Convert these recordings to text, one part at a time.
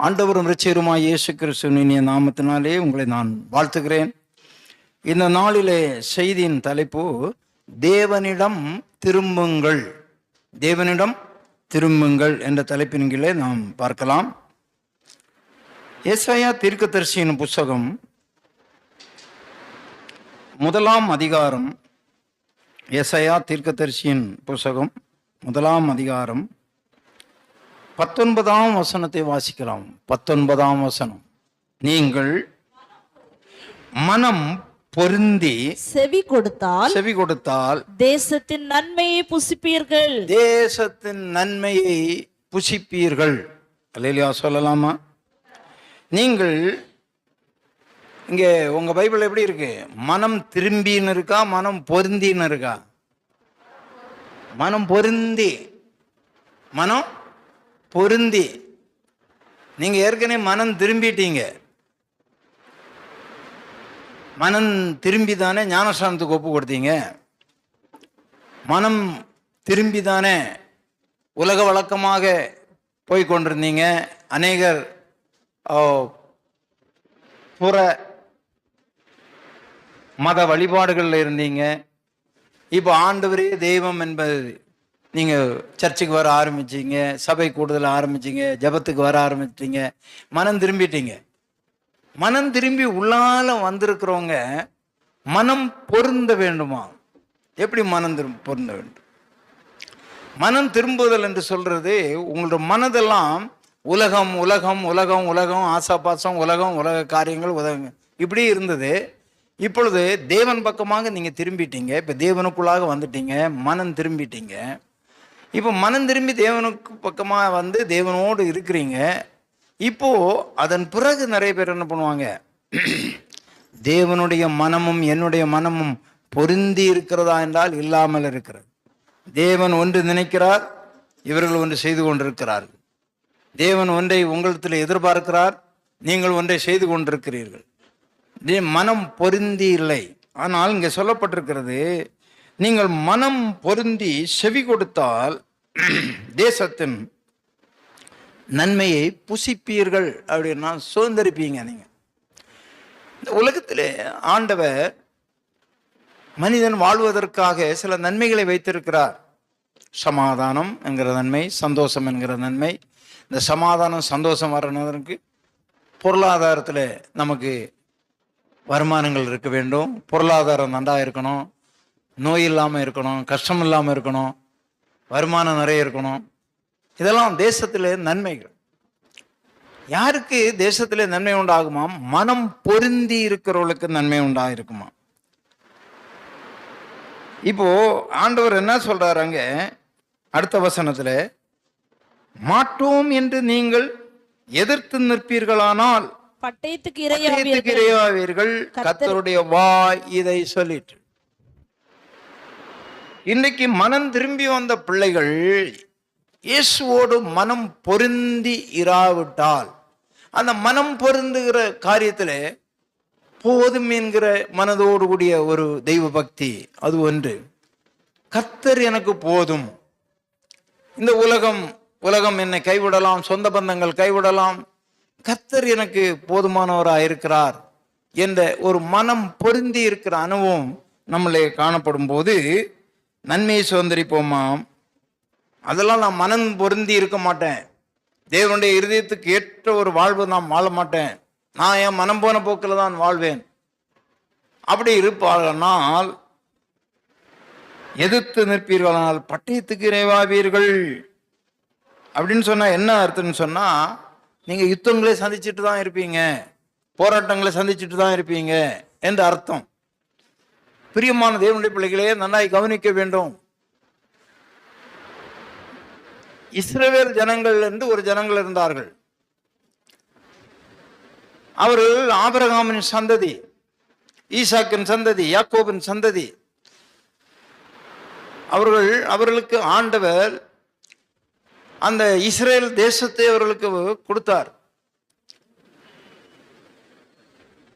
ஆண்டவரும் இரட்சகருமாய் இயேசு கிறிஸ்துவின் இனிய நாமத்தினாலே உங்களை நான் வாழ்த்துகிறேன். இந்த நாளிலே செய்தியின் தலைப்பு தேவனிடம் திரும்புங்கள். தேவனிடம் திரும்புங்கள் என்ற தலைப்பின் கீழே நாம் பார்க்கலாம். ஏசாயா தீர்க்கதரிசியின் புஸ்தகம் 1 அதிகாரம். ஏசாயா தீர்க்கதரிசியின் புஸ்தகம் 1 அதிகாரம் 19 வசனத்தை வாசிக்கலாம். 19 வசனம். நீங்கள் மனம் பொருந்தி செவி கொடுத்தால் தேசத்தின் நன்மையை புசிப்பீர்கள். தேசத்தின் நன்மையை புசிப்பீர்கள். அல்லேலூயா சொல்லலாமா? நீங்கள் இங்கே உங்க பைபிள் எப்படி இருக்கு? மனம் திரும்பின்னு இருக்கா, மனம் பொருந்தின்னு இருக்கா? மனம் பொருந்தி. மனம் பொருந்தி. நீங்க ஏற்கனவே மனம் திரும்பிட்டீங்க. மனம் திரும்பி தானே ஞானஸ்நானத்துக்கு ஒப்பு கொடுத்தீங்க. மனம் திரும்பி தானே உலக வழக்கமாக போய் கொண்டிருந்தீங்க. அநேகர் புற மத வழிபாடுகளில் இருந்தீங்க. இப்போ ஆண்டவரே தெய்வம் என்பது நீங்கள் சர்ச்சுக்கு வர ஆரம்பிச்சிங்க, சபை கூடுதல் ஆரம்பிச்சிங்க, ஜபத்துக்கு வர ஆரம்பிச்சிங்க, மனம் திரும்பிட்டீங்க. மனம் திரும்பி உள்ளால வந்திருக்கிறவங்க மனம் பொருந்த வேண்டுமா? எப்படி மனம் பொருந்த வேண்டும்? மனம் திரும்புதல் என்று சொல்றது உங்களோட மனதெல்லாம் உலகம் உலகம் உலகம் உலகம் ஆசாபாசம் உலகம் உலக காரியங்கள் உலகம் இப்படி இருந்தது. இப்பொழுது தேவன் பக்கமாக நீங்கள் திரும்பிட்டீங்க. இப்போ தேவனுக்குள்ளாக வந்துட்டீங்க, மனம் திரும்பிட்டீங்க. இப்போ மனம் திரும்பி தேவனுக்கு பக்கமாக வந்து தேவனோடு இருக்கிறீங்க. இப்போ அதன் பிறகு நிறைய பேர் என்ன பண்ணுவாங்க? தேவனுடைய மனமும் என்னுடைய மனமும் பொருந்தி இருக்கிறதா என்றால் இல்லாமல் இருக்கிறது. தேவன் ஒன்று நினைக்கிறார், இவர்கள் ஒன்று செய்து கொண்டிருக்கிறார்கள். தேவன் ஒன்றை உங்களிடத்தில் எதிர்பார்க்கிறார், நீங்கள் ஒன்றை செய்து கொண்டிருக்கிறீர்கள். மனம் பொருந்தி இல்லை. ஆனால் இங்கே சொல்லப்பட்டிருக்கிறது, நீங்கள் மனம் பொருந்தி செவி கொடுத்தால் தேசத்தின் நன்மையை புசிப்பீர்கள் அப்படின்னா சுதந்திரிப்பீங்க. நீங்க இந்த உலகத்திலே ஆண்டவர் மனிதன் வாழ்வதற்காக சில நன்மைகளை வைத்திருக்கிறார். சமாதானம் என்கிற நன்மை, சந்தோஷம் என்கிற நன்மை. இந்த சமாதானம் சந்தோஷம் வரணுக்கு பொருளாதாரத்தில் நமக்கு வருமானங்கள் இருக்க வேண்டும். பொருளாதாரம் நன்றாக இருக்கணும், நோய் இல்லாமல் இருக்கணும், கஷ்டம் இல்லாமல் இருக்கணும், வருமானம் நிறைய இருக்கணும். இதெல்லாம் தேசத்தில் நன்மைகள். யாருக்கு தேசத்திலே நன்மை உண்டாகுமா? மனம் பொருந்தி இருக்கிறவர்களுக்கு நன்மை உண்டாயிருக்குமா? இப்போ ஆண்டவர் என்ன சொல்றாரு அங்க அடுத்த வசனத்துல, மாட்டோம் என்று நீங்கள் எதிர்த்து நிற்பீர்களானால் பட்டயத்துக்கு இரையாவீர்கள். கர்த்தருடைய வாய் இதை சொல்லிட்டு. இன்னைக்கு மனம் திரும்பி வந்த பிள்ளைகள் இயேசுவோடு மனம் பொருந்தி இராவிட்டால், அந்த மனம் பொருந்துகிற காரியத்தில் போதும் என்கிற மனதோடு கூடிய ஒரு தெய்வ பக்தி, அது ஒன்று. கர்த்தர் எனக்கு போதும். இந்த உலகம் என்னை கைவிடலாம், சொந்த பந்தங்கள் கைவிடலாம், கர்த்தர் எனக்கு போதுமானவராக இருக்கிறார் என்ற ஒரு மனம் பொருந்தி இருக்கிற அனுபவம் நம்மளே காணப்படும் போது நன்மையை சுதந்திரிப்போமா? அதெல்லாம் நான் மனம் பொருந்தி இருக்க மாட்டேன். தேவனுடைய இருதயத்துக்கு ஏற்ற ஒரு வாழ்வு நான் வாழ மாட்டேன். நான் என் மனம் போன போக்கில் தான் வாழ்வேன். அப்படி இருப்பார்களானால் எதிர்த்து நிற்பீர்களானால் பட்டயத்துக்கு இரையாவீர்கள். அப்படின்னு சொன்னா என்ன அர்த்தம்னு சொன்னா, நீங்க யுத்தங்களை சந்திச்சுட்டு தான் இருப்பீங்க, போராட்டங்களை சந்திச்சுட்டு தான் இருப்பீங்க என்று அர்த்தம். பிரியமான தேவனுடைய பிள்ளைகளே, நன்றாய் கவனிக்க வேண்டும். இஸ்ரவேல் ஜனங்கள் என்று ஒரு ஜனங்கள் இருந்தார்கள். அவர்கள் ஆபிரகாமின் சந்ததி, ஈசாக்கின் சந்ததி, யாக்கோபின் சந்ததி. அவர்களுக்கு ஆண்டவர் அந்த இஸ்ரேல் தேசத்தை அவர்களுக்கு கொடுத்தார்.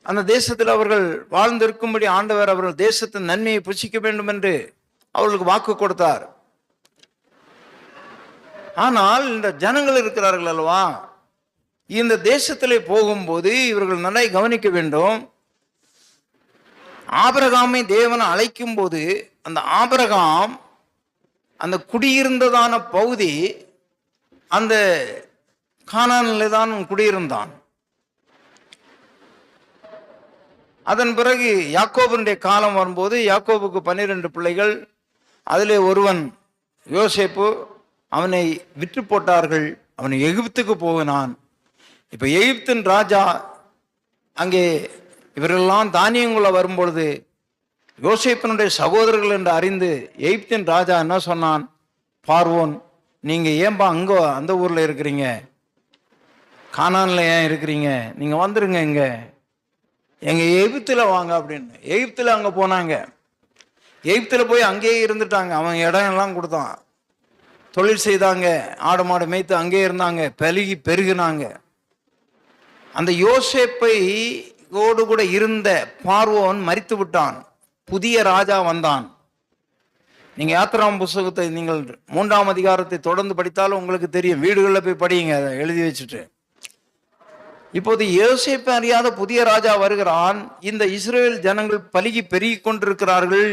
அந்த தேசத்தில் அவர்கள் வாழ்ந்திருக்கும்படி ஆண்டவர் அவர்கள் தேசத்தின் நன்மையை புசிக்க வேண்டும் என்று அவர்களுக்கு வாக்கு கொடுத்தார். ஆனால் இந்த ஜனங்கள் இருக்கிறார்கள் அல்லவா, இந்த தேசத்திலே போகும்போது இவர்கள் நல்லா கவனிக்க வேண்டும். ஆபிரகாமை தேவன் அழைக்கும் போது அந்த ஆபிரகாம் அந்த குடியிருந்ததான பகுதி அந்த கானானிலே தான் குடியிருந்தான். அதன் பிறகு யாக்கோபுடைய காலம் வரும்போது யாக்கோபுக்கு 12 பிள்ளைகள். அதிலே ஒருவன் யோசேப்பு, அவனை விற்று போட்டார்கள். அவன் எகிப்துக்கு போகினான். இப்ப எகிப்தின் ராஜா அங்கே இவரெல்லாம் தானியங்குள்ள வரும்பொழுது யோசேப்பினுடைய சகோதரர்கள் என்று அறிந்து எகிப்தின் ராஜா என்ன சொன்னான், பார்வோன், நீங்க ஏன்பா அங்க அந்த ஊர்ல இருக்கிறீங்க, கானான்ல ஏன் இருக்கிறீங்க, நீங்க வந்துருங்க இங்க எங்க எகிப்துல வாங்க அப்படின்னு. எகிப்துல அங்க போனாங்க. எகிப்துல போய் அங்கேயே இருந்துட்டாங்க. அவன் இடம் எல்லாம் கொடுத்தான், தொழில் செய்தாங்க, ஆடு மாடு மேய்த்து அங்கேயே இருந்தாங்க, பெருகினாங்க. அந்த யோசேப்பை ஓடு கூட இருந்த பார்வோன் மரித்து விட்டான். புதிய ராஜா வந்தான். நீங்க யாத்திராம் புஸ்தகத்தை நீங்கள் 3ஆம் அதிகாரத்தை தொடர்ந்து படித்தாலும் உங்களுக்கு தெரியும். வீடுகளில் போய் படியுங்க, அதை எழுதி வச்சுட்டு. இப்போது யோசேப்பை அறியாத புதிய ராஜா வருகிறான். இந்த இஸ்ரேல் ஜனங்கள் பலுகி பெருகி கொண்டிருக்கிறார்கள்.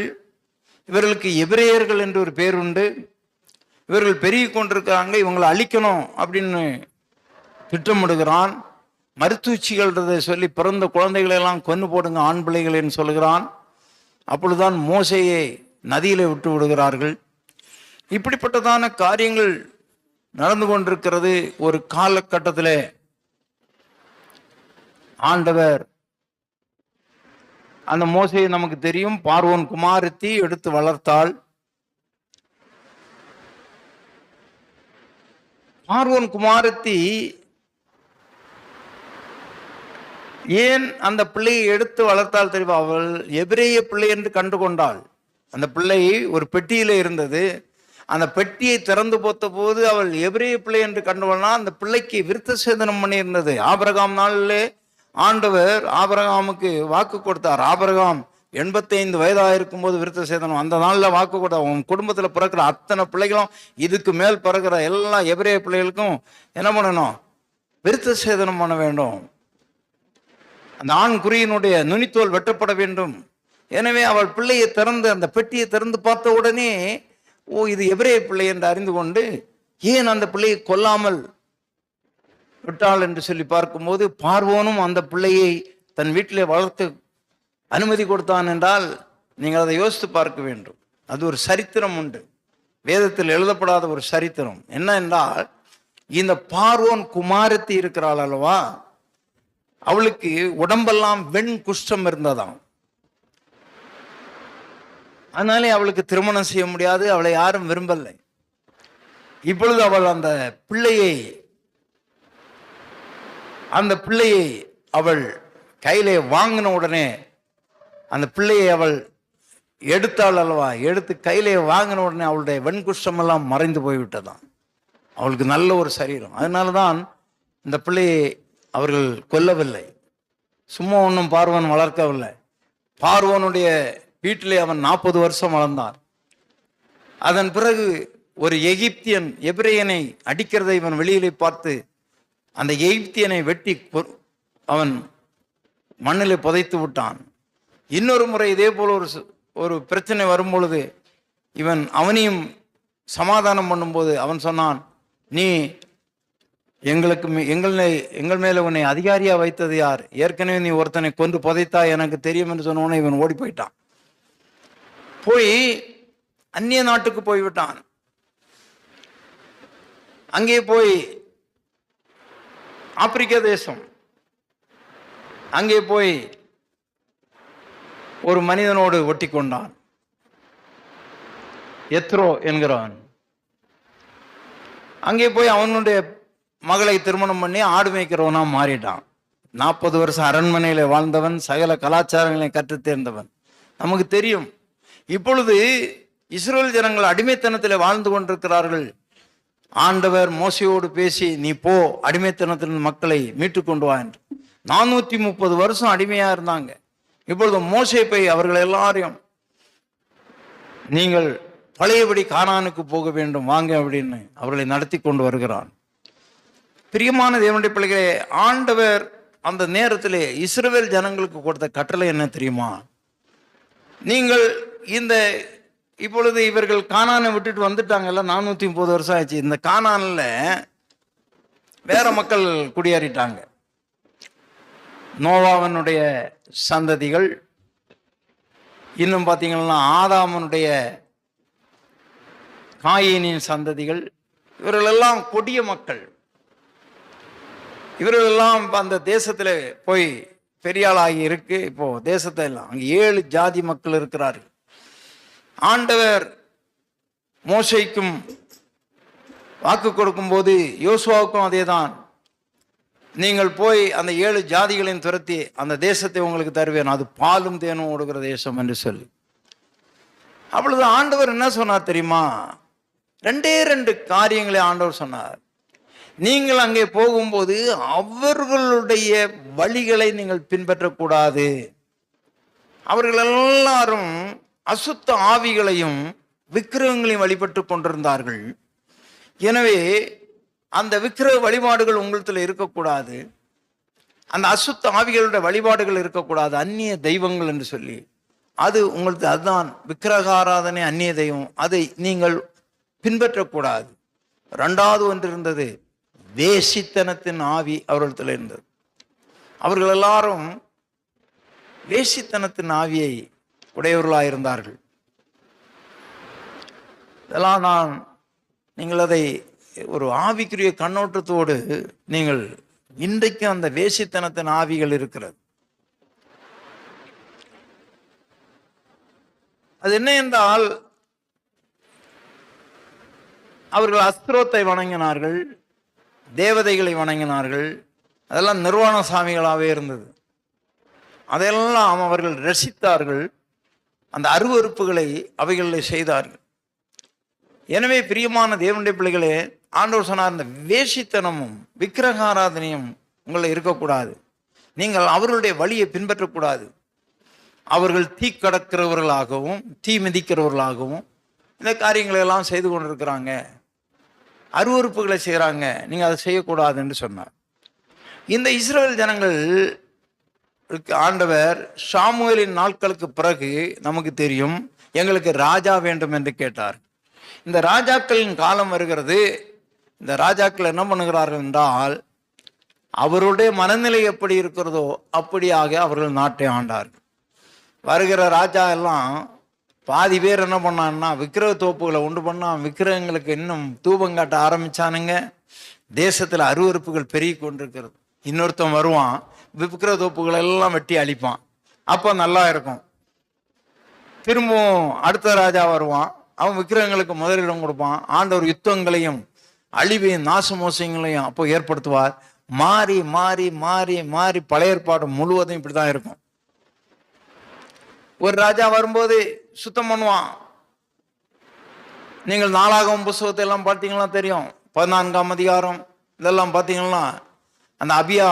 இவர்களுக்கு எபிரேயர்கள் என்று ஒரு பேர் உண்டு. இவர்கள் பெருகி கொண்டிருக்கிறாங்க, இவங்களை அழிக்கணும் அப்படின்னு திட்டமிடுகிறான். மருத்துவச்சிகள்ன்றதை சொல்லி பிறந்த குழந்தைகளை எல்லாம் கொன்று போடுங்க ஆண் பிள்ளைகள் சொல்லுகிறான். அப்பொழுதுதான் மோசேயை நதியிலே விட்டு விடுகிறார்கள். இப்படிப்பட்டதான காரியங்கள் நடந்து கொண்டிருக்கிறது. ஒரு காலகட்டத்தில் ஆண்டவர் அந்த மோசையை நமக்கு தெரியும், பார்வோன் குமாரத்தி எடுத்து வளர்த்தாள். பார்வோன் குமாரத்தி ஏன் அந்த பிள்ளையை எடுத்து வளர்த்தால் தெரியுமா? அவள் எபிரேய பிள்ளை என்று கண்டு கொண்டாள். அந்த பிள்ளை ஒரு பெட்டியில இருந்தது. அந்த பெட்டியை திறந்து போத்த போது அவள் எபிரேய பிள்ளை என்று கண்டுகொண்டா. அந்த பிள்ளைக்கு விருத்த சேதனம் பண்ணி இருந்தது. ஆபிரகாம் நாளிலே ஆண்டவர் ஆபிரகாமுக்கு வாக்கு கொடுத்தார். ஆபிரகாம் 85 வயதாக இருக்கும் போது விருத்த சேதனம் அந்த நாளில் வாக்கு கொடுத்தார். உன் குடும்பத்தில் பிறக்கிற அத்தனை பிள்ளைகளும், இதுக்கு மேல் பிறக்கிற எல்லா எபிரேய பிள்ளைகளுக்கும் என்ன பண்ணணும்? விருத்த சேதனம் பண்ண வேண்டும். அந்த ஆண் குறியினுடைய நுனித்தோல் வெட்டப்பட வேண்டும். எனவே அவள் பிள்ளையை திறந்து அந்த பெட்டியை திறந்து பார்த்த உடனே, ஓ, இது எபிரேய பிள்ளை என்று அறிந்து கொண்டு, ஏன் அந்த பிள்ளையை கொல்லாமல் விட்டாள் என்று சொல்லி பார்க்கும்போது, பார்வோனும் அந்த பிள்ளையை தன் வீட்டிலே வளர்த்து அனுமதி கொடுத்தான் என்றால் நீங்கள் அதை யோசித்து பார்க்க வேண்டும். அது ஒரு சரித்திரம் உண்டு, வேதத்தில் எழுதப்படாத ஒரு சரித்திரம். என்ன என்றால், இந்த பார்வோன் குமாரத்தி இருக்கிறாள் அல்லவா, அவளுக்கு உடம்பெல்லாம் வெண் குஷ்டம் இருந்ததாம். அதனாலே அவளுக்கு திருமணம் செய்ய முடியாது, அவளை யாரும் விரும்பலை. இப்பொழுது அவள் அந்த பிள்ளையை அவள் கையிலே வாங்கின உடனே அந்த பிள்ளையை அவள் எடுத்தாள் அல்லவா, எடுத்து கையிலே வாங்கின உடனே அவளுடைய வெண்குஷ்டம் எல்லாம் மறைந்து போய்விட்டதாம். அவளுக்கு நல்ல ஒரு சரீரம். அதனாலதான் இந்த பிள்ளையை அவர்கள் கொல்லவில்லை. சும்மா ஒன்றும் பார்வோன் வளர்க்கவில்லை. பார்வோனுடைய வீட்டிலே அவன் 40 வருஷம் வளர்ந்தான். அதன் பிறகு ஒரு எகிப்தியன் எபிரேயனை அடிக்கிறதை இவன் வெளியிலே பார்த்து அந்த எகிப்தியனை வெட்டி அவன் மண்ணிலே புதைத்து விட்டான். இன்னொரு முறை இதே போல ஒரு பிரச்சனை வரும் பொழுது இவன் அவனையும் சமாதானம் பண்ணும்போது அவன் சொன்னான், நீ எங்கள் மேல உன்னை அதிகாரியா வைத்தது யார்? ஏற்கனவே நீ ஒருத்தனை கொண்டு புதைத்தா எனக்கு தெரியும் என்று சொன்ன உடனே இவன் ஓடி போயிட்டான். போய் அந்நிய நாட்டுக்கு போய்விட்டான். அங்கே போய் ஆப்பிரிக்க தேசம், அங்கே போய் ஒரு மனிதனோடு ஒட்டி கொண்டான். எத்ரோ என்கிறான். அங்கே போய் அவனுடைய மகளை திருமணம் பண்ணி ஆடு மேய்க்கிறவனா மாறிட்டான். 40 வருஷம் அரண்மனையில வாழ்ந்தவன், சகல கலாச்சாரங்களை கற்றுத் தேர்ந்தவன். நமக்கு தெரியும். இப்பொழுது இஸ்ரேல் ஜனங்கள் அடிமைத்தனத்தில் வாழ்ந்து கொண்டிருக்கிறார்கள். ஆண்டவர் மோசையோடு பேசி, நீ போ, அடிமைத்தனத்தின் மக்களை மீட்டு கொண்டு வா என்று. 430 வருஷம் அடிமையா இருந்தாங்க. இப்பொழுது மோசே போய் அவர்கள் எல்லாரையும், நீங்கள் பழையபடி கானானுக்கு போக வேண்டும் வாங்க அப்படின்னு அவர்களை நடத்தி கொண்டு வருகிறான். பிரியமான தேவனுடைய பிள்ளைகளே, ஆண்டவர் அந்த நேரத்திலே இஸ்ரவேல் ஜனங்களுக்கு கொடுத்த கட்டளை என்ன தெரியுமா? நீங்கள் இந்த இப்பொழுது இவர்கள் கானானை விட்டுட்டு வந்துட்டாங்கல்ல, 430 வருஷம் ஆச்சு. இந்த கானான்ல வேற மக்கள் குடியேறிட்டாங்க. நோவாவனுடைய சந்ததிகள், இன்னும் பார்த்தீங்கன்னா ஆதாமனுடைய காயினின் சந்ததிகள், இவர்களெல்லாம் கொடிய மக்கள். இவர்களெல்லாம் அந்த தேசத்தில் போய் பெரியாளாகி இருக்கு. இப்போ தேசத்தை எல்லாம் அங்கே 7 ஜாதி மக்கள் இருக்கிறார்கள். ஆண்டவர் மோசேக்கும் வாக்கு கொடுக்கும்போது யோசுவாவுக்கும் அதே தான், நீங்கள் போய் அந்த 7 ஜாதிகளையும் துரத்தி அந்த தேசத்தை உங்களுக்கு தருவேன், அது பாலும் தேனும் ஓடுகிற தேசம் என்று சொல்லி. அப்பொழுது ஆண்டவர் என்ன சொன்னார் தெரியுமா? 2 காரியங்களை ஆண்டவர் சொன்னார். நீங்கள் அங்கே போகும்போது அவர்களுடைய வழிகளை நீங்கள் பின்பற்றக்கூடாது. அவர்கள் எல்லாரும் அசுத்த ஆவிகளையும் விக்கிரகங்களையும் வழிபட்டு கொண்டிருந்தார்கள். எனவே அந்த விக்கிரக வழிபாடுகள் உங்களிடத்தில் இருக்கக்கூடாது, அந்த அசுத்த ஆவிகளுடைய வழிபாடுகள் இருக்கக்கூடாது, அந்நிய தெய்வங்கள் என்று சொல்லி. அது உங்களுக்கு அதுதான் விக்கிரக ஆராதனை, அந்நிய தெய்வம், அதை நீங்கள் பின்பற்றக்கூடாது. 2வது ஒன்று இருந்தது, வேசித்தனத்தின் ஆவி அவர்களிடத்தில் இருந்தது. அவர்கள் எல்லாரும் வேசித்தனத்தின் ஆவியை உடையவர்களாக இருந்தார்கள். இதெல்லாம் நீங்கள் அதை ஒரு ஆவிக்குரிய கண்ணோட்டத்தோடு நீங்கள் இன்றைக்கு அந்த வேசித்தனத்தின் ஆவிகள் இருக்கிறது. அது என்ன என்றால், அவர்கள் அஸ்திரோத்தை வணங்கினார்கள், தேவதைகளை வணங்கினார்கள். அதெல்லாம் நிர்வாண சாமிகளாகவே இருந்தது. அதையெல்லாம் அவர்கள் ரசித்தார்கள், அந்த அருவருப்புகளை அவைகளில் செய்தார்கள். எனவே பிரியமான தேவனுடைய பிள்ளைகளே, ஆண்டவர் சொன்னார், இந்த வேசித்தனமும் விக்கிரக ஆராதனையும் உங்களை இருக்கக்கூடாது. நீங்கள் அவர்களுடைய வழியை பின்பற்றக்கூடாது. அவர்கள் தீ கடக்கிறவர்களாகவும் தீ மிதிக்கிறவர்களாகவும் இந்த காரியங்களை எல்லாம் செய்து கொண்டிருக்கிறாங்க, அருவருப்புகளை செய்கிறாங்க, நீங்கள் அதை செய்யக்கூடாது என்று சொன்னார். இந்த இஸ்ரவேல் ஜனங்கள் ஆண்டவர் சாமுவேலின் நாட்களுக்கு பிறகு நமக்கு தெரியும், எங்களுக்கு ராஜா வேண்டும் என்று கேட்டார். இந்த ராஜாக்களின் காலம் வருகிறது. இந்த ராஜாக்கள் என்ன பண்ணுகிறார்கள் என்றால், அவருடைய மனநிலை எப்படி இருக்கிறதோ அப்படியாக அவர்கள் நாட்டை ஆண்டார்கள். வருகிற ராஜா எல்லாம் பாதி பேர் என்ன பண்ணான்னா, விக்கிரக தோப்புகளை உண்டு பண்ணான், விக்கிரகங்களுக்கு இன்னும் தூபம் காட்ட ஆரம்பிச்சானுங்க. தேசத்தில் அருவருப்புகள் பெருகி கொண்டிருக்கிறது. இன்னொருத்தன் வருவான், விக்கிரக தோப்புகளை எல்லாம் வெட்டி அழிப்பான், அப்போ நல்லா இருக்கும். திரும்பவும் அடுத்த ராஜா வருவான், அவன் விக்கிரகங்களுக்கு முதலிடம் கொடுப்பான். ஆண்டவர் யுத்தங்களையும் அழிவையும் நாசமோசங்களையும் அப்போ ஏற்படுத்துவார். மாறி மாறி மாறி மாறி பழைய ஏற்பாடு முழுவதும் இப்படிதான் இருக்கும். ஒரு ராஜா வரும்போது சுத்தம் பண்ணுவான். நீங்கள் நாளாகமம் புஸ்தகத்தை எல்லாம் பார்த்தீங்கன்னா தெரியும், 14ஆம் அதிகாரம் இதெல்லாம் பார்த்தீங்கன்னா அந்த அபியா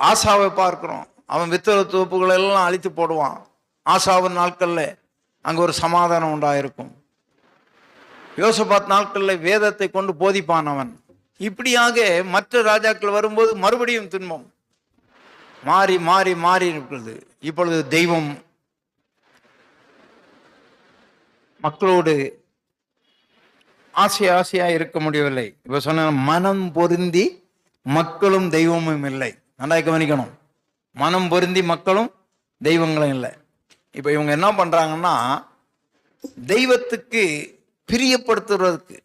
ஆசாவை பார்க்கிறோம். அவன் வித்தர தோப்புகளை எல்லாம் அழித்து போடுவான். ஆசாவின் நாட்கள்ல அங்கே ஒரு சமாதானம் உண்டாயிருக்கும். யோசபாத் நாட்களில் வேதத்தை கொண்டு போதிப்பான் அவன். இப்படியாக மற்ற ராஜாக்கள் வரும்போது மறுபடியும் துன்பம் மாறி மாறி மாறி இருக்கிறது. இப்பொழுது தெய்வம் மக்களோடு ஆசையா இருக்க முடியவில்லை. இப்ப சொன்ன மனம் பொருந்தி மக்களும் தெய்வமும் இல்லை. நல்லா கவனிக்கணும், மனம் பொருந்தி மக்களும் தெய்வங்களும் இல்லை. இப்ப இவங்க என்ன பண்றாங்கன்னா, தெய்வத்துக்கு பிரியப்படுத்துவதற்கு,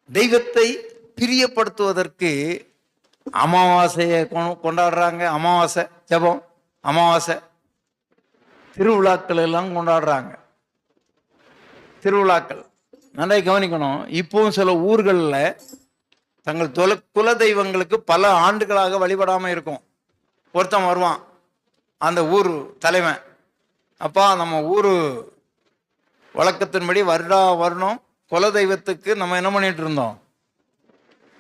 தெய்வத்தை பிரியப்படுத்துவதற்கு அமாவாசையை கொண்டாடுறாங்க. அமாவாசை ஜபம், அமாவாசை திருவிழாக்கள் எல்லாம் கொண்டாடுறாங்க. திருவிழாக்கள் நல்லா கவனிக்கணும். இப்பவும் சில ஊர்களில் தங்கள் குல தெய்வங்களுக்கு பல ஆண்டுகளாக வழிபடாமல் இருக்கும். ஒருத்தன் வருவான், அந்த ஊர் தலைவன், அப்பா நம்ம ஊர் வழக்கத்தின்படி வருடம் குல தெய்வத்துக்கு நம்ம என்ன பண்ணிட்டு இருந்தோம்,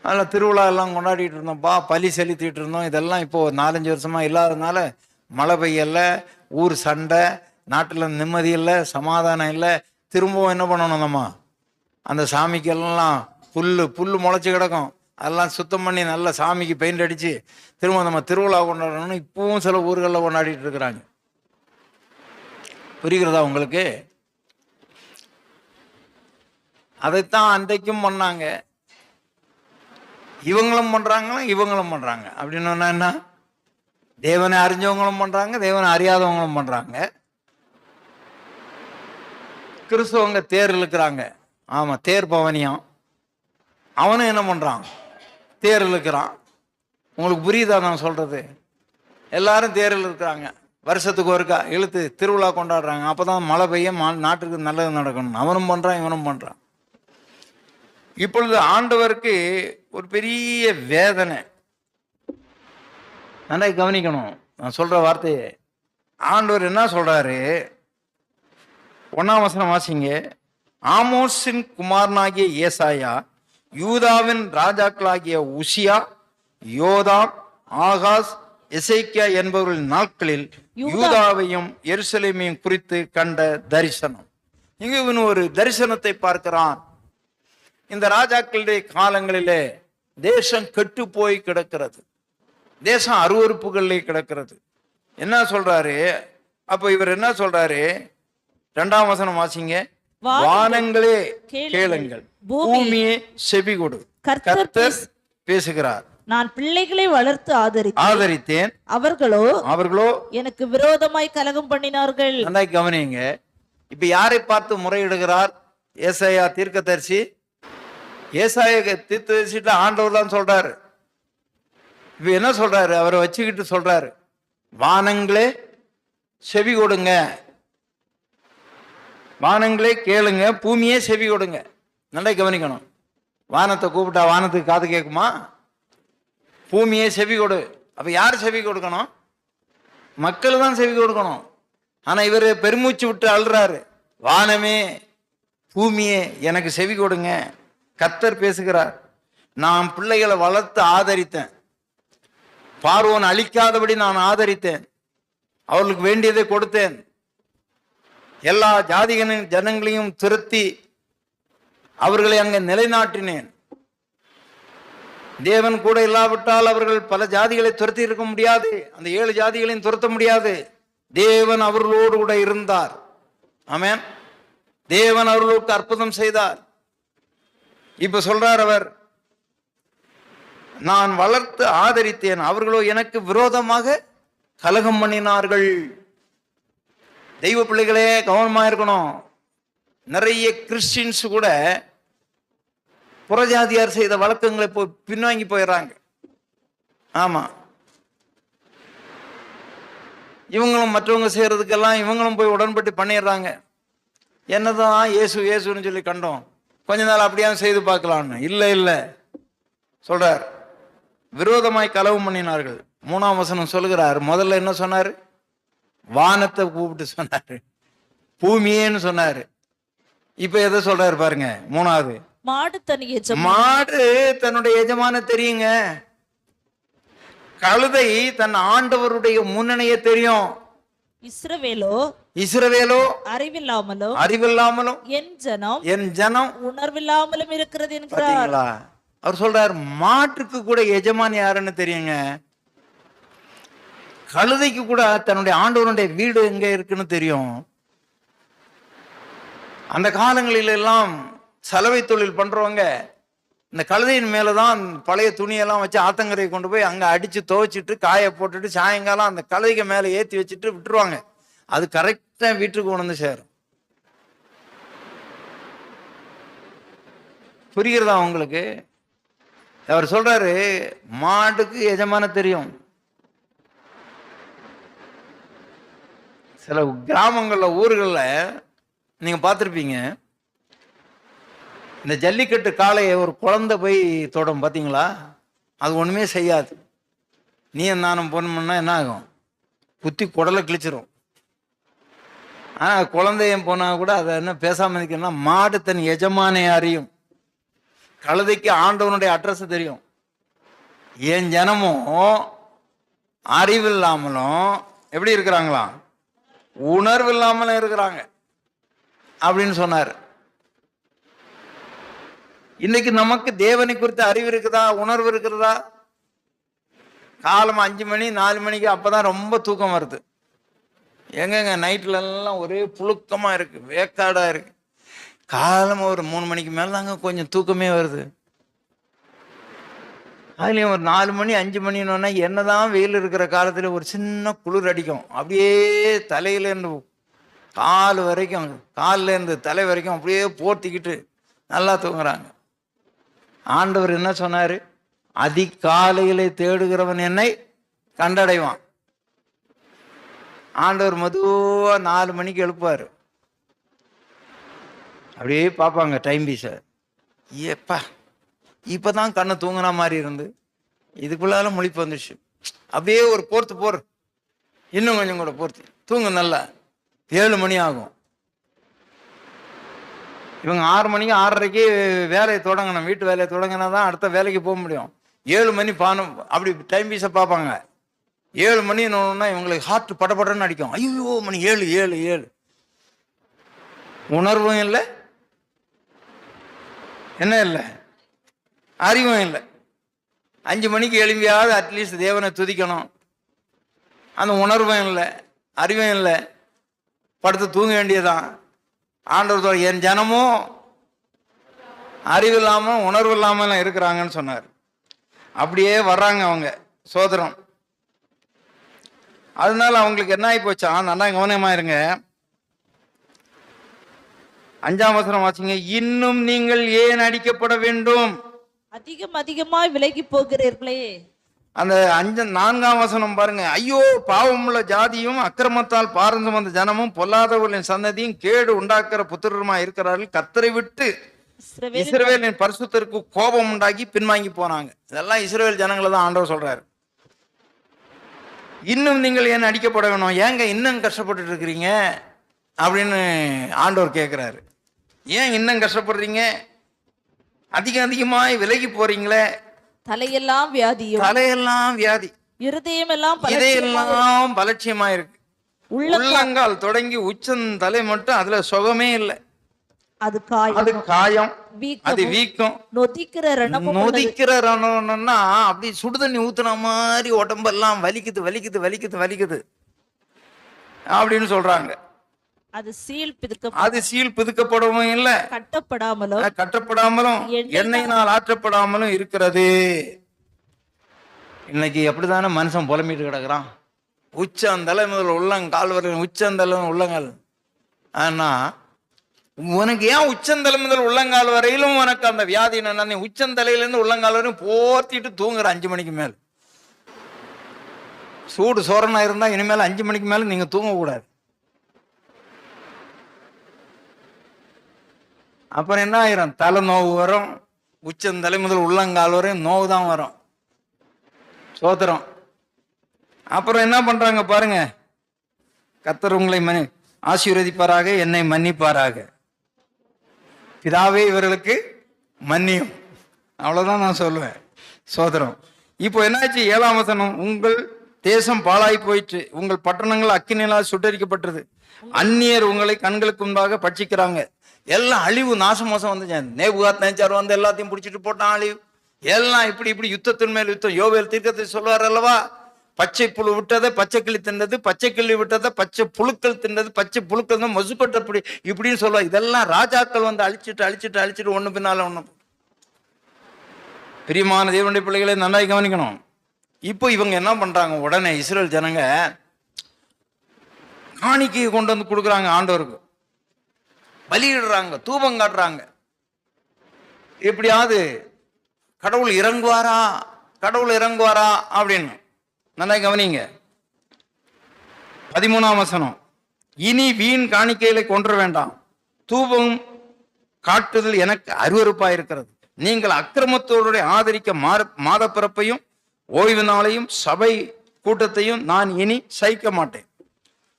அதில் திருவிழா எல்லாம் கொண்டாடிட்டு இருந்தோம்ப்பா, பலி செலுத்திட்டு இருந்தோம். இதெல்லாம் இப்போது 4-5 வருஷமா இல்லாததுனால மழை பெய்யல, ஊர் சண்டை, நாட்டில் நிம்மதி இல்லை, சமாதானம் இல்லை. திரும்பவும் என்ன பண்ணணும், நம்ம அந்த சாமிக்கெல்லாம் புல்லு முளைச்சி கிடக்கும், அதெல்லாம் சுத்தம் பண்ணி நல்லா சாமிக்கு பெயிண்ட் அடித்து திரும்ப நம்ம திருவிழா கொண்டாடணும்னு இப்பவும் சில ஊர்களில் கொண்டாடிட்டு இருக்கிறாங்க. புரிகிறதா உங்களுக்கு? அதைத்தான் அன்றைக்கும் பண்ணாங்க, இவங்களும் பண்றாங்க, இவங்களும் பண்றாங்க. அப்படின்னு என்ன, தேவனை அறிஞ்சவங்களும் பண்றாங்க, தேவனை அறியாதவங்களும் பண்றாங்க. கிறிஸ்தவங்க தேர் இழுக்கிறாங்க, ஆமா தேர் பவனியம். அவனும் என்ன பண்றான், தேர் இழுக்கிறான். உங்களுக்கு புரியுதா நான் சொல்றது? எல்லாரும் தேர் இழுக்கிறாங்க, வருஷத்துக்கு ஒருக்கா இழுத்து திருவிழா கொண்டாடுறாங்க. அப்பதான் மழை பெய்ய நாட்டுக்கு நல்லது நடக்கணும். அவனும் பண்றான், இவனும் பண்றான். இப்பொழுது ஆண்டவருக்கு ஒரு பெரிய வேதனை. நல்லா கவனிக்கணும் நான் சொல்ற வார்த்தையை. ஆண்டவர் என்ன சொல்றாரு? 1ஆம் வசனம் வாசிங்க. ஆமோஸின் குமாரனாகிய ஏசாயா யூதாவின் ராஜாக்களாகிய உசியா, யோதாம், ஆகாஸ், எசேக்கியா என்பவர்களின் நாட்களில் யூதாவையும் எருசலேமையும் குறித்து கண்ட தரிசனம். இங்கு இவன் ஒரு தரிசனத்தை பார்க்கிறான். இந்த ராஜாக்களுடைய காலங்களிலே தேசம் கெட்டு போய் கிடக்கிறது, தேசம் அருவறுப்புகளிலே கிடக்கிறது. என்ன சொல்றாரு? அப்ப இவர் என்ன சொல்றாரு? 2ஆம் வசனம் வாசிங்க. வானங்களே கேளுங்கள், பூமியே செவி கொடு, கர்த்தர் பேசுகிறார். நான் பிள்ளைகளை வளர்த்து ஆதரித்தேன், அவர்களோ எனக்கு விரோதமாய் கலகம் பண்ணினார்கள். நல்லா கவனிங்க. இப்ப யாரை பார்த்து முறையிடுகிறார்? ஏசாயா தீர்க்கதரிசி. ஏசாயா தீர்க்கதரிசிட்ட ஆண்டவர் தான் சொல்றாரு. இப்ப என்ன சொல்றாரு? அவரை வச்சுக்கிட்டு சொல்றாரு, வானங்களே செவி கொடுங்க, வானங்களே கேளுங்க, பூமியே செவி கொடுங்க. நல்லா கவனிக்கணும். வானத்தை கூப்பிட்டா வானத்துக்கு காது கேட்குமா? பூமியே செவி கொடு. அப்ப யார் செவி கொடுக்கணும்? மக்கள் தான் செவி கொடுக்கணும். ஆனா இவர் பெருமூச்சு விட்டு அழுறாரு, வானமே பூமியே எனக்கு செவி கொடுங்க, கர்த்தர் பேசுகிறார். நான் பிள்ளைகளை வளர்த்து ஆதரித்தேன், பார்வோன் அழிக்காதபடி நான் ஆதரித்தேன், அவர்களுக்கு வேண்டியதை கொடுத்தேன், எல்லா ஜாதிகளின் ஜனங்களையும் துரத்தி அவர்களை அங்கே நிலைநாட்டினேன். தேவன் கூட இல்லாவிட்டால் அவர்கள் பல ஜாதிகளை துரத்தி இருக்க முடியாது, அந்த 7 ஜாதிகளையும் துரத்த முடியாது. தேவன் அவர்களோடு கூட இருந்தார். ஆமென். தேவன் அவர்களுக்கு அற்புதம் செய்தார். இப்ப சொல்றார் அவர், நான் வளர்த்து ஆதரித்தேன், அவர்களோ எனக்கு விரோதமாக கலகம் பண்ணினார்கள். தெய்வ பிள்ளைகளே கவனமா இருக்கணும். நிறைய கிறிஸ்டின்ஸ் கூட புறஜாதியார் செய்த வழக்கங்களை போய் பின்வாங்கி போயிடுறாங்க. ஆமா, இவங்களும் மற்றவங்க செய்யறதுக்கெல்லாம் இவங்களும் போய் உடன்பட்டு பண்ணிடுறாங்க. என்னதான் இயேசுன்னு சொல்லி கண்டோம், கொஞ்ச நாள் அப்படியே செய்து பார்க்கலான்னு. இல்லை சொல்றார், விரோதமாய் கலகம் பண்ணினார்கள். 3ஆம் வசனம் சொல்லுகிறார். முதல்ல என்ன சொன்னாரு? வானத்தை கூப்பிட்டு சொன்னாரு, பூமியேன்னு சொன்னாரு. இப்ப எதை சொல்றாரு பாருங்க. 3வது, மாடு தன்னுடைய எஜமான தெரியுங்க, கழுதை தன் ஆண்டவருடைய முன்னணியை தெரியும். இஸ்ரவேலோ அறிவில்லாமலும் என் ஜனம் உணர்வில்லாமலும் இருக்கிறது என்கிறார். அவர் சொல்றார், மாட்டுக்கு கூட எஜமான் யாருன்னு தெரியுங்க, கழுதைக்கு கூட தன்னுடைய ஆண்டவருடைய வீடு எங்க இருக்குன்னு தெரியும். அந்த காலங்களில் எல்லாம் சலவை தொழில் பண்றவங்க இந்த கழுதையின் மேலதான் பழைய துணியெல்லாம் வச்சு ஆத்தங்கரையை கொண்டு போய் அங்க அடிச்சு துவைச்சிட்டு காய போட்டுட்டு சாயங்காலம் அந்த கழுதைக்கு மேல ஏத்தி வச்சுட்டு விட்டுருவாங்க. அது கரெக்டா வீட்டுக்கு கொண்டு வந்து சேரும். புரிகிறதா உங்களுக்கு? அவர் சொல்றாரு, மாட்டுக்கு எஜமான தெரியும். சில கிராமங்கள்ல ஊர்கள்ல நீங்க பார்த்திருப்பீங்க, இந்த ஜல்லிக்கட்டு காளையை ஒரு குழந்தை போய் தொடும் பார்த்தீங்களா? அது ஒண்ணுமே செய்யாது. நீ நானும் போனோம்னா என்ன ஆகும்? குத்தி குடலை கிழிச்சிரும். ஆனா குழந்தையும் போனா கூட அதை என்ன பேசாம இருக்கணும்னா, மாடு தன் எஜமானை அறியும், கழுதைக்கு ஆண்டவனுடைய அட்ரஸ் தெரியும். என் ஜனமும் அறிவில்லாமலும் எப்படி இருக்கிறாங்களா? உணர்வு இல்லாமலும் இருக்கிறாங்க அப்படின்னு சொன்னார். இன்னைக்கு நமக்கு தேவனை குறித்த அறிவு இருக்குதா, உணர்வு இருக்கிறதா? காலம் 5 மணி 4 மணிக்கு அப்பதான் ரொம்ப தூக்கம் வருது. எங்கங்க நைட்ல எல்லாம் ஒரே புழுக்கமா இருக்கு, வேக்காடா இருக்கு. காலம் ஒரு 3 மணிக்கு மேல தாங்க கொஞ்சம் தூக்கமே வருது. அதுலயும் ஒரு 4 மணி 5 மணின்னு என்னதான் வெயில் இருக்கிற காலத்துல ஒரு சின்ன குளிர் அடிக்கும். அப்படியே தலையில இருந்து கால் வரைக்கும், காலில் இருந்து தலை வரைக்கும் அப்படியே போர்த்திக்கிட்டு நல்லா தூங்குறாங்க. ஆண்டவர் என்ன சொன்னாரு? அதிகாலையிலே தேடுகிறவன் என்னை கண்டடைவான். ஆண்டவர் மெதுவா 4 மணிக்கு எழுப்புவார். அப்படியே பார்ப்பாங்க டைம் பீஸ. ஏப்பா இப்பதான் கண்ணை தூங்குன மாதிரி இருந்து இதுக்குள்ளால முழிப்பு வந்துச்சு. அப்படியே ஒரு போர் இன்னும் கொஞ்சம் கூட போர்த்து தூங்கு, நல்லா 7 மணி ஆகும். இவங்க 6 மணிக்கு 6:30க்கு வேலையை தொடங்கணும். வீட்டு வேலையை தொடங்கினா தான் அடுத்த வேலைக்கு போக முடியும். 7 மணி பானம் அப்படி டைம் பீஸை பார்ப்பாங்க. 7 மணின்னா இவங்களுக்கு ஹார்ட் படபடன்னு அடிக்கும். ஐயோ மணி 7 7 7. உணர்வும் இல்லை, என்ன இல்லை, அறிவும் இல்லை. 5 மணிக்கு எழும்பியாவது அட்லீஸ்ட் தேவனை துதிக்கணும். அந்த உணர்வும் இல்லை, அறிவும் இல்லை, படுத்து தூங்க வேண்டியதான். ஆண்டவர் என் ஜனமும் அறிவு இல்லாம உணர்வு இல்லாம இருக்கிறாங்கன்னு சொன்னார். அப்படியே வர்றாங்க அவங்க சோதரம். அதனால அவங்களுக்கு என்ன ஆகி போச்சா, நல்லா கவனமா இருங்க. 5ஆம் வசனம் வாசிங்க. இன்னும் நீங்கள் ஏன் அடிக்கப்பட வேண்டும்? அதிகமாய் விலகி போகிறீர்களே. அந்த 4ஆம் வசனம் பாருங்க. ஐயோ பாவமுள்ள ஜாதியும் அக்கிரமத்தால் பாரந்து வந்த ஜனமும் பொல்லாதவர்களின் சந்ததியும் கேடு உண்டாக்குற புத்திரமா இருக்கிறார்கள். கர்த்தரை விட்டு இஸ்ரவேலின் பரிசுத்தருக்கு கோபம் உண்டாக்கி பின்வாங்கி போனாங்க. இதெல்லாம் இஸ்ரவேல் ஜனங்களை தான் ஆண்டவர் சொல்றாரு. இன்னும் நீங்கள் ஏன் அடிக்கப்பட வேணும்? ஏங்க இன்னும் கஷ்டப்பட்டு இருக்கிறீங்க அப்படின்னு ஆண்டவர் கேட்கிறாரு. ஏன் இன்னும் கஷ்டப்படுறீங்க? அதிகமாய் விலகி போறீங்களே. தலையெல்லாம் வியாதி, இதயமெல்லாம் பலட்சியமா இருக்கு. உள்ளங்கால் தொடங்கி உச்சந்தலை மட்டும் அதுல சுகமே இல்லை. அது காயம், அது வீக்கம், நொதிக்கிற ரணம்னா அப்படி சுடுதண்ணி ஊத்துன மாதிரி உடம்பெல்லாம் வலிக்குது அப்படின்னு சொல்றாங்க. அது சீல் பிதுக்கப்படவும் இல்லை, கட்டப்படாமலும் எண்ணெயினால் ஆற்றப்படாமலும் இருக்கிறது. இன்னைக்கு அப்படித்தானே மனுஷன் புலம்பிட்டு கிடக்குறான். உச்சந்தலை முதல் உள்ளங்கால் வரை, உச்சந்தலை உள்ளங்கால். ஆனா உனக்கு ஏன் உச்சந்தலை முதல் உள்ளங்கால் வரையிலும் உனக்கு அந்த வியாதி என்னன்னா, நீ உச்சந்தலையிலேருந்து உள்ளங்கால் வரையும் போர்த்திட்டு தூங்குற 5 மணிக்கு மேல். சூடு சோரனா இருந்தா இனிமேல் 5 மணிக்கு மேல நீங்க தூங்கக்கூடாது. அப்புறம் என்ன ஆயிரும்? தலை நோவு வரும். உச்சந்தலை முதல் உள்ளங்கால் வரையும் நோவு தான் வரும். சோத்திரம். அப்புறம் என்ன பண்றாங்க பாருங்க. கர்த்தர் உங்களை ஆசீர்வதிப்பாராக, என்னை மன்னிப்பாராக, பிதாவே இவர்களுக்கு மன்னியும். அவ்வளவுதான் நான் சொல்லுவேன். சோதரம். இப்போ என்னாச்சு? 7ஆம் வசனம். உங்கள் தேசம் பாழாய் போயிற்று, உங்கள் பட்டணங்கள் அக்கினியால் சுட்டரிக்கப்பட்டது, அந்நியர் உங்களை கண்களுக்கு முன்பாக பட்சிக்கிறாங்க. எல்லாம் அழிவு, நாசமோசம் வந்து நேபுகாத்நேச்சார் வந்து எல்லாத்தையும் பிடிச்சிட்டு போட்டான். அழிவு எல்லாம் இப்படி யுத்தத்தின் மேல் யுத்தம். யோவேல் தீர்க்கத்தை சொல்வார் அல்லவா? பச்சை புழு விட்டதை பச்சை கிளி தின்னது, பச்சை கிளி விட்டதை பச்சை புழுக்கள் தின்னது, பச்சை புழுக்கள் தான் மசுக்கொட்டை இப்படின்னு சொல்லுவார். இதெல்லாம் ராஜாக்கள் வந்து அழிச்சிட்டு ஒண்ணு பின்னால ஒண்ணு. பிரியமான தேவனுடைய பிள்ளைகளை நன்றாய் கவனிக்கணும். இப்போ இவங்க என்ன பண்றாங்க? உடனே இஸ்ரேல் ஜனங்க காணிக்கையை கொண்டு வந்து கொடுக்குறாங்க. ஆண்டவருக்கு பலியிடுறாங்க, தூபம் காட்டுறாங்க. எப்படியாவது கடவுள் இறங்குவாரா அப்படின்னு. நல்லா கவனிங்க. 13ஆம் வசனம். இனி வீண் காணிக்கைகளை கொன்ற வேண்டாம், தூபம் காட்டுதல் எனக்கு அருவருப்பா இருக்கிறது. நீங்கள் அக்கிரமத்தோடு ஆதரிக்க மாத பிறப்பையும் ஓய்வு நாளையும் சபை கூட்டத்தையும் நான் இனி சகிக்க மாட்டேன்.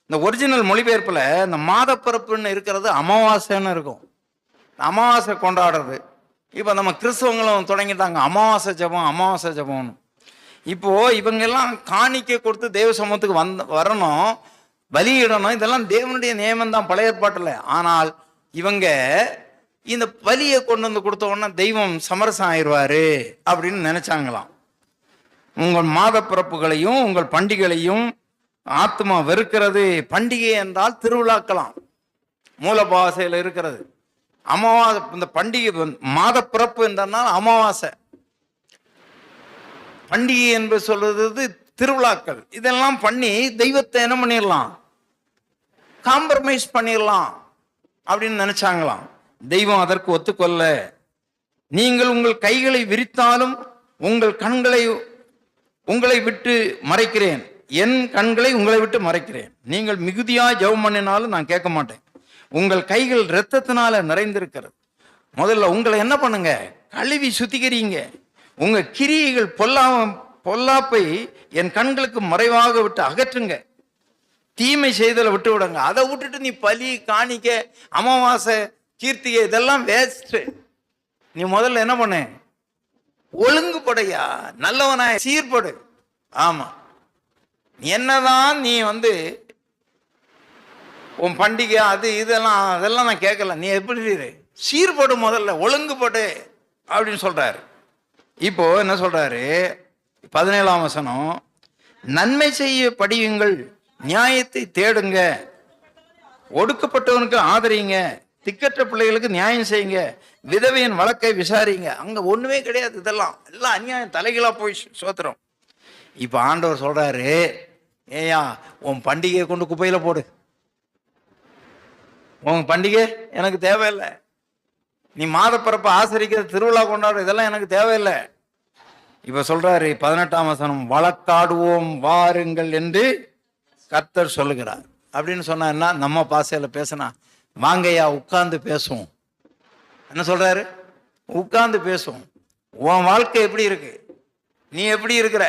இந்த ஒரிஜினல் மொழிபெயர்ப்புல இந்த மாத பிறப்புன்னு இருக்கிறது அமாவாசைன்னு இருக்கும். அமாவாசை கொண்டாடுறது. இப்ப நம்ம கிறிஸ்தவங்களும் தொடங்கிட்டாங்க அமாவாசை ஜபம்னு. இப்போ இவங்க எல்லாம் காணிக்கை கொடுத்து தேவ சமூகத்துக்கு வரணும், பலியிடணும். இதெல்லாம் தேவனுடைய நியமம் தான் பழைய ஏற்பாட்டுல. ஆனால் இவங்க இந்த பலியை கொண்டு வந்து கொடுத்த உடனே தெய்வம் சமரசம் ஆயிடுவாரு அப்படின்னு நினைச்சாங்களாம். உங்கள் மாத பிறப்புகளையும் உங்கள் பண்டிகைகளையும் ஆத்மா வெறுக்கிறது. பண்டிகை என்றால் திருவிழாக்கலாம், மூல பாஷையில் இருக்கிறது. அமாவாசை, இந்த பண்டிகை மாத பிறப்பு என்றால் அமாவாசை, பண்டிகை என்று சொல்றது திருவிழாக்கள். இதெல்லாம் பண்ணி தெய்வத்தை என்ன பண்ணிடலாம், காம்ப்ரமைஸ் பண்ணிடலாம் அப்படின்னு நினைச்சாங்களாம். தெய்வம் அதற்கு ஒத்துக்கொள்ள, நீங்கள் உங்கள் கைகளை விரித்தாலும் உங்கள் கண்களை உங்களை விட்டு மறைக்கிறேன், என் கண்களை உங்களை விட்டு மறைக்கிறேன். நீங்கள் மிகுதியா ஜெபம் பண்ணினாலும் நான் கேட்க மாட்டேன். உங்கள் கைகள் இரத்தத்தினால நிறைந்திருக்கிறது. முதல்ல உங்களை என்ன பண்ணுங்க, கழுவி சுத்திக்கிறீங்க. உங்க கிரியைகள் பொல்லாப்பை என் கண்களுக்கு மறைவாக விட்டு அகற்றுங்க. தீமை செய்தலை விட்டு விடுங்க. அதை விட்டுட்டு நீ பலி, காணிக்க, அமாவாசை, கீர்த்திகை இதெல்லாம் வேஸ்ட். நீ முதல்ல என்ன பண்ணு, ஒழுங்குபடையா, நல்லவனா சீர்படு. ஆமா, என்னதான் நீ உன் பண்டிகை அது அதெல்லாம் நான் கேட்கல. நீ எப்படி சீர்படு, முதல்ல ஒழுங்குபடு அப்படின்னு சொல்றாரு. இப்போ என்ன சொல்றாரு, 17ஆம் வசனம், நன்மை செய்ய படியுங்கள், நியாயத்தை தேடுங்க, ஒடுக்கப்பட்டவனுக்கு ஆதரிங்க, திக்கற்ற பிள்ளைகளுக்கு நியாயம் செய்யுங்க, விதவையின் வழக்கை விசாரிங்க. அங்க ஒண்ணுமே கிடையாது, இதெல்லாம் எல்லாம் அநியாயம், தலைகளா போய் சோத்திரம். இப்ப ஆண்டவர் சொல்றாரு, ஏயா உன் பண்டிகையை கொண்டு குப்பையில போடு, உன் பண்டிகை எனக்கு தேவையில்லை. நீ மாதப்பிறப்ப ஆசரிக்கிற, திருவிழா கொண்டாடுற, இதெல்லாம் எனக்கு தேவையில்லை. இப்ப சொல்றாரு 18ஆம் வசனம், வழக்காடுவோம் வாருங்கள் என்று கர்த்தர் சொல்லுகிறார் அப்படின்னு சொன்னா என்ன, நம்ம பாசையில பேசினா வாங்கையா உட்கார்ந்து பேசுவோம். என்ன சொல்றாரு, உட்கார்ந்து பேசுவோம். உன் வாழ்க்கை எப்படி இருக்கு, நீ எப்படி இருக்கிற?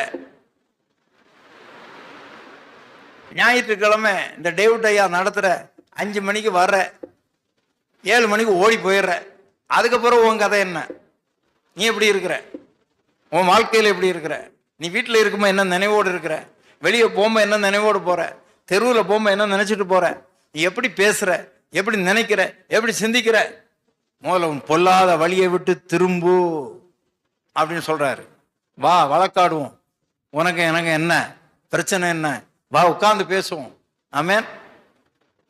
ஞாயிற்றுக்கிழமை இந்த டேவிட் ஐயா நடத்துற 5 மணிக்கு வர்ற, 7 மணிக்கு ஓடி போயிடுற, அதுக்கப்புறம் உன் கதை என்ன? நீ எப்படி இருக்கிற? உன் வாழ்க்கையில் எப்படி இருக்கிற? நீ வீட்டில் இருக்கும்போது என்ன நினைவோடு இருக்கிற? வெளியே போகும்போது என்ன நினைவோடு போற? தெருவில் போகும்போது என்ன நினைச்சிட்டு போற? நீ எப்படி பேசுற, எப்படி நினைக்கிற, எப்படி சிந்திக்கிற? முதல்ல உன் பொல்லாத வழியை விட்டு திரும்பு அப்படின்னு சொல்றாரு. வா வழக்காடுவோம், உனக்கு எனக்கு என்ன பிரச்சனை என்ன, வா உட்கார்ந்து பேசுவோம். ஆமென்.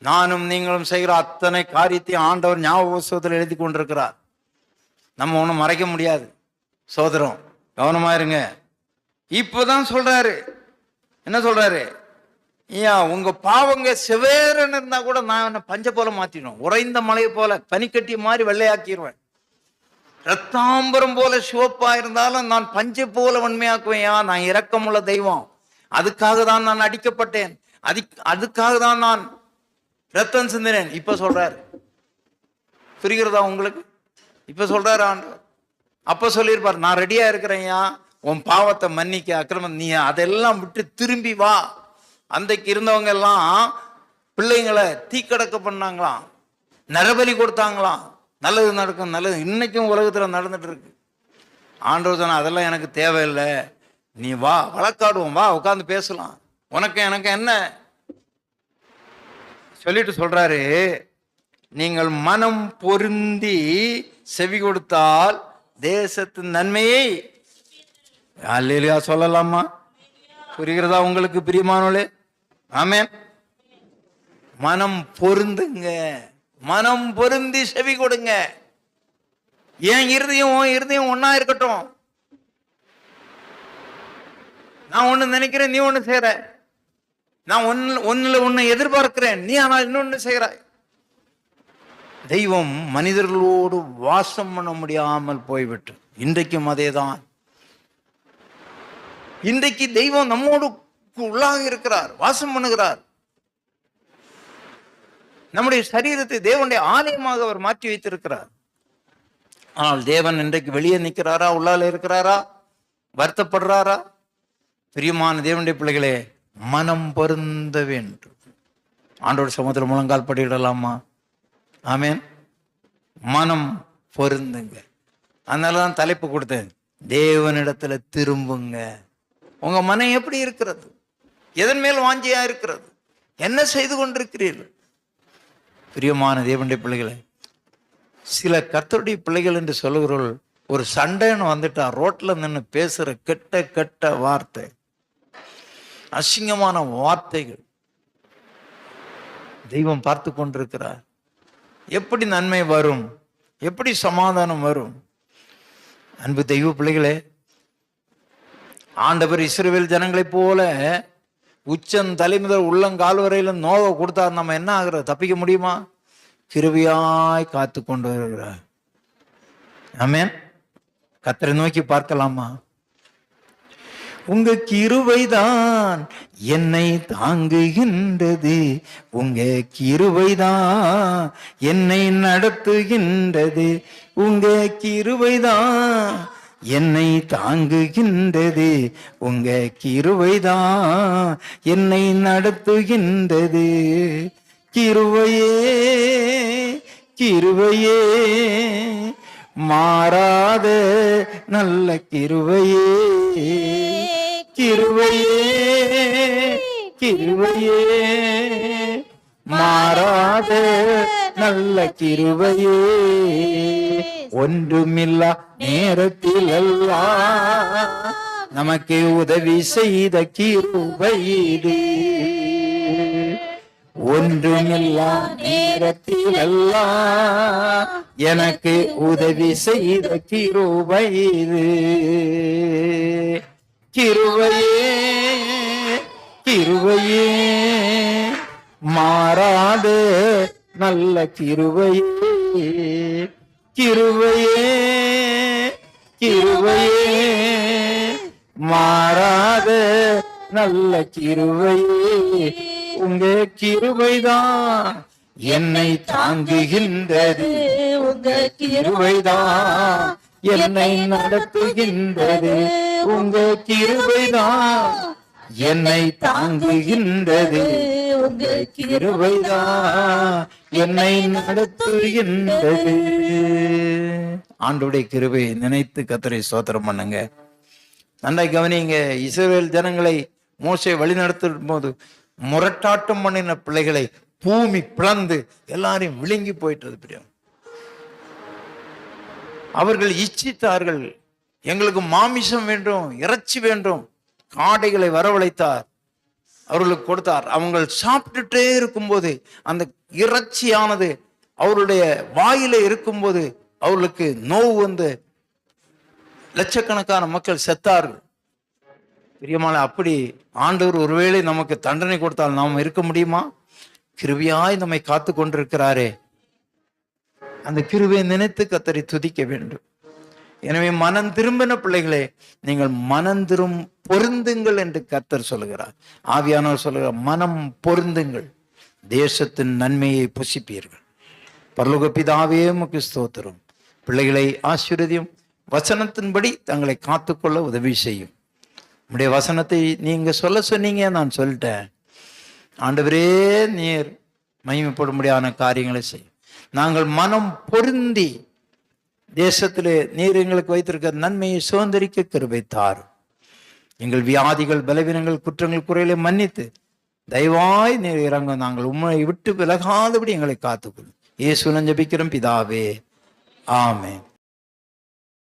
நானும் நீங்களும் செய்கிற அத்தனை காரியத்தையும் ஆண்டவர் ஞாபக புஸ்தகத்தில் எழுதி கொண்டிருக்கிறார். நம்ம ஒன்றும் மறைக்க முடியாது. சோதரம் கவனமா இருங்க. இப்போதான் சொல்றாரு, என்ன சொல்றாரு, ஏன் உங்க பாவங்க செவேரன்னு இருந்தா கூட நான் என்ன பஞ்ச போல மாத்திடுவேன், உறைந்த மலையை போல பனிக்கட்டி மாதிரி வெள்ளையாக்கிடுவேன், ரத்தாம்பரம் போல சிவப்பா இருந்தாலும் நான் பஞ்சை போல வன்மையாக்குவேன். நான் இரக்கமுள்ள தெய்வம், அதுக்காக தான் நான் அடிக்கப்பட்டேன், அதுக்காக தான் நான் ரத்தம் சிந்தினேன். இப்ப சொல்றாரு, புரிகிறதா உங்களுக்கு? இப்ப சொல்றாரு ஆண்டவர். அப்ப சொல்லியிருப்பார், நான் ரெடியா இருக்கிறேன்யா உன் பாவத்தை மன்னிக்க, அக்கிரமம் நீ அதெல்லாம் விட்டு திரும்பி வா. அன்றைக்கு இருந்தவங்க எல்லாம் பிள்ளைங்களை தீக்கடக்க பண்ணாங்களாம், நரபலி கொடுத்தாங்களாம். நல்லது நடக்கும், நல்லது இன்னைக்கும் உலகத்துல நடந்துட்டு இருக்கு. ஆண்டவர் சொன்னா அதெல்லாம் எனக்கு தேவையில்லை, நீ வா வழக்காடுவோம், வா உட்காந்து பேசலாம், உனக்கு எனக்கு என்ன சொல்லிட்டு சொல்றாரு, நீங்கள் மனம் பொருந்தி செவி கொடுத்தால் தேசத்தின் நன்மையை அல்லேலூயா சொல்லலாமா? புரிகிறதா உங்களுக்கு பிரியமானவளே? ஆமென். மனம் பொருந்துங்க, மனம் பொருந்தி செவி கொடுங்க. என் இருதயம் உன் இருதயம் ஒன்னா இருக்கட்டும். நான் ஒண்ணு நினைக்கிறேன், நீ ஒண்ணு செய்யற. நான் ஒன்னு எதிர்பார்க்கிறேன், நீ ஆனால் இன்னொன்னு செய்யறாய். தெய்வம் மனிதர்களோடு வாசம் பண்ண முடியாமல் போய்விட்டு இன்றைக்கும் அதேதான். இன்றைக்கு தெய்வம் நம்மோடு உள்ளாக இருக்கிறார், வாசம் பண்ணுகிறார். நம்முடைய சரீரத்தை தேவனுடைய ஆலயமாக அவர் மாற்றி வைத்திருக்கிறார். ஆனால் தேவன் இன்றைக்கு வெளியே நிற்கிறாரா, உள்ளால இருக்கிறாரா, வருத்தப்படுறாரா? பிரியமான தேவனுடைய பிள்ளைகளே, மனம் பொருந்த வேண்டும். ஆண்டோட சமுத்திரம் முழங்கால் படியிடலாமா? ஆமென். மனம் பொருந்துங்க. அதனாலதான் தலைப்பு கொடுத்தேன், தேவனிடத்துல திரும்புங்க. உங்க மனம் எப்படி இருக்கிறது? எதன் மேல் வாஞ்சியா இருக்கிறது? என்ன செய்து கொண்டிருக்கிறீர்கள்? பிரியமான தேவனுடைய பிள்ளைகளை, சில கர்த்தருடைய பிள்ளைகள் என்று சொல்லுகிறவர்கள் ஒரு சண்டைன்னு வந்துட்டா ரோட்ல நின்று பேசுற கெட்ட கெட்ட வார்த்தை, அசிங்கமான வார்த்தைகள் தெய்வம் பார்த்து கொண்டிருக்கிறார். எப்படி நன்மை வரும்? எப்படி சமாதானம் வரும்? அன்பு தெய்வ பிள்ளைகளே, ஆண்டவர் இஸ்ரவேல் ஜனங்களைப் போல உச்சன் தலைமுதல் உள்ளங்கால் வரையில நோவை கொடுத்தார், நம்ம என்ன ஆகுற? தப்பிக்க முடியுமா? கிருபையாய் காத்து கொண்டு வருகிறார். ஆமென். கர்த்தரை நோக்கி பார்க்கலாமா? உங்க கிருபைதான் என்னை தாங்குகின்றது, உங்க கிருபைதான் என்னை நடத்துகின்றது, உங்க கிருபைதான் என்னை தாங்குகின்றது, உங்க கிருபைதான் என்னை நடத்துகின்றது. கிருபையே கிருபையே மாறாத நல்ல கிருபையே, கிருபையே கிருபையே மாறாத நல்ல கிருபையே, ஒன்றுமில்லா நேரத்தில் எல்லாம் நமக்கு உதவி செய்த கிருபை இது, ஒன்றுமில்லா நேரத்தில் எல்லாம் எனக்கு உதவி செய்த கிருபை இது. கிருபையே கிருபையே மாறாத நல்ல கிருபையே, கிருபையே கிருபையே மாறாத நல்ல கிருபையே, உங்க கிருபைதான் என்னை தாங்குகின்றது, உங்க கிருபைதான் என்னை நடத்துகின்றது, உங்க கிருபைதான் என்னை தாங்குகின்றது, உங்க கிருபைதான் என்னை நடத்துகின்றது. ஆண்டவருடைய கிருபையை நினைத்து கர்த்தரை ஸ்தோத்திரம் பண்ணுங்க. நன்றாய் கவனிங்க. இஸ்ரவேல் ஜனங்களை மோசே வழி நடத்தும் போது முரட்டாட்டம் பண்ணின பிள்ளைகளை பூமி பிளந்து எல்லாரையும் விழுங்கி போயிட்டது. பிரியம், அவர்கள் இச்சித்தார்கள், எங்களுக்கு மாமிசம் வேண்டும், இறைச்சி வேண்டும். காடைகளை வரவழைத்தார், அவர்களுக்கு கொடுத்தார். அவங்க சாப்பிட்டுட்டே இருக்கும்போது அந்த இறைச்சியானது அவருடைய வாயில இருக்கும்போது அவர்களுக்கு நோவு வந்து லட்சக்கணக்கான மக்கள் செத்தார்கள். பிரியமான, அப்படி ஆண்டவர் ஒருவேளை நமக்கு தண்டனை கொடுத்தால் நாம் இருக்க முடியுமா? கிருபையாய் நம்மை காத்து கொண்டிருக்கிறாரே, அந்த கிருபையை நினைத்து கர்த்தரை துதிக்க வேண்டும். எனவே மனம் திரும்பின பிள்ளைகளே, நீங்கள் மனம் பொருந்துங்கள் என்று கர்த்தர் சொல்லுகிறார். ஆவியானவர் சொல்லுகிறார், மனம் பொருந்துங்கள், தேசத்தின் நன்மையை புசிப்பீர்கள். பரலோக பிதாவே உமக்கு ஸ்தோத்திரம். பிள்ளைகளை ஆசீர்வதியும், வசனத்தின்படி தங்களை காத்துக்கொள்ள உதவி செய்யும். உம்முடைய வசனத்தை நீங்க சொல்ல சொன்னீங்க, நான் சொல்லிட்டேன். ஆண்டவரே, நீர் மகிமைப்படும்படியான காரியங்களை செய்யும். நாங்கள் மனம் பொருந்தி தேசத்திலே நீர் எங்களுக்கு வைத்திருக்கிற நன்மையை சுதந்திரிக்க கிருபை தாரும். எங்கள் வியாதிகள், பலவீனங்கள், குற்றங்கள், குறைகளை மன்னித்து தயவாய் நீர் இறங்க, நாங்கள் உம்மை விட்டு விலகாதபடி எங்களை காத்துக்கொள்ளும். இயேசுவின் ஜெபிக்கிறோம் பிதாவே, ஆமென்.